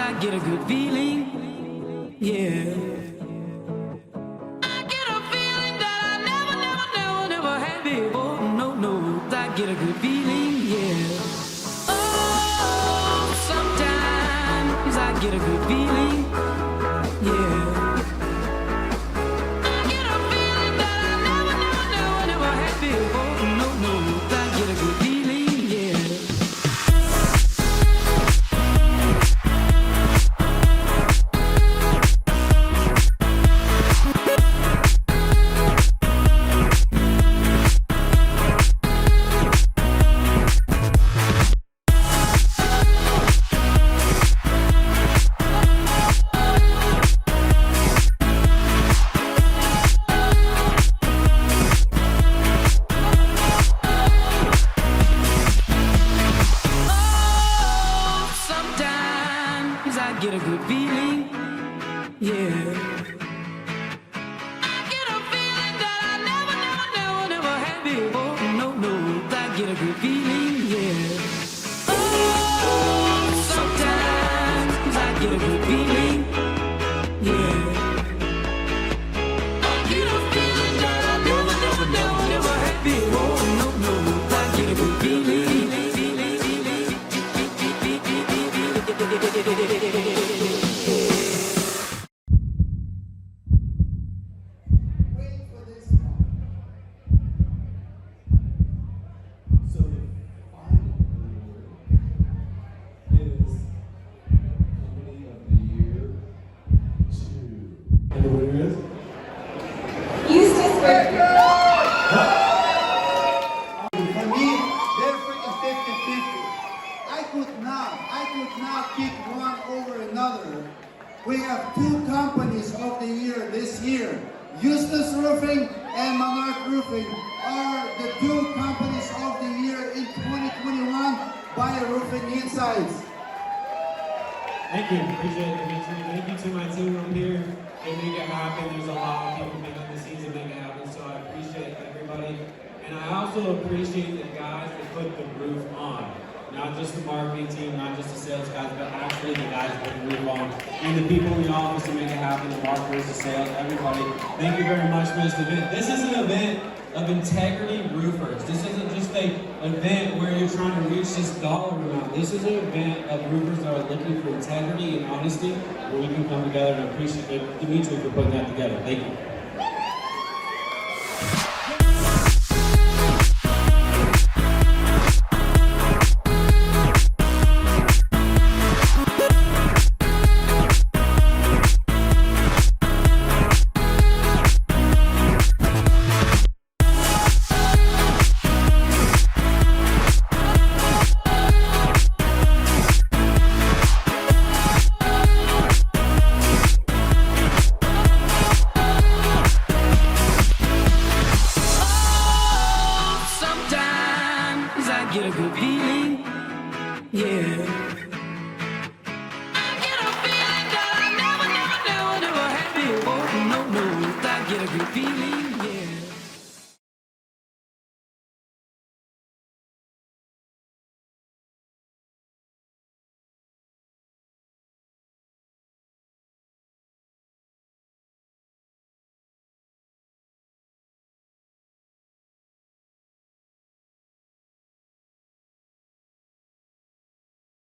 I get a good feeling, yeah. I get a feeling that I never had before. No, I get a good feeling, yeah. Oh, sometimes I get a good feeling, yeah. I get a feeling that I never had before. No, I get a good feeling, yeah. I get a good feeling, yeah. I get a feeling that I never had before. No, I get a good feeling, yeah. Oh, sometimes I get a good feeling, yeah. I get a feeling that I never had before. No, I get a good feeling. Eustis Roofing. For me, they're freaking 50-50. I could not pick one over another. We have two companies of the year this year. Eustis Roofing and Monarch Roofing are the two companies of the year in 2021 by Roofing Insights. Thank you, appreciate it. Thank you to my team up here. They make it happen. There's a lot of people behind the scenes that make it happen, so I appreciate everybody. And I also appreciate the guys that put the roof on. Not just the marketing team, not just the sales guys, but actually the guys that put the roof on. And the people in the office to make it happen, the marketers, the sales, everybody. Thank you very much for this event. This is an event of integrity roofers. This isn't just an event where you're trying to reach this dollar amount. This is an event of roofers that are looking for integrity and honesty, where we can come together and appreciate Dimitri for putting that together. Thank you.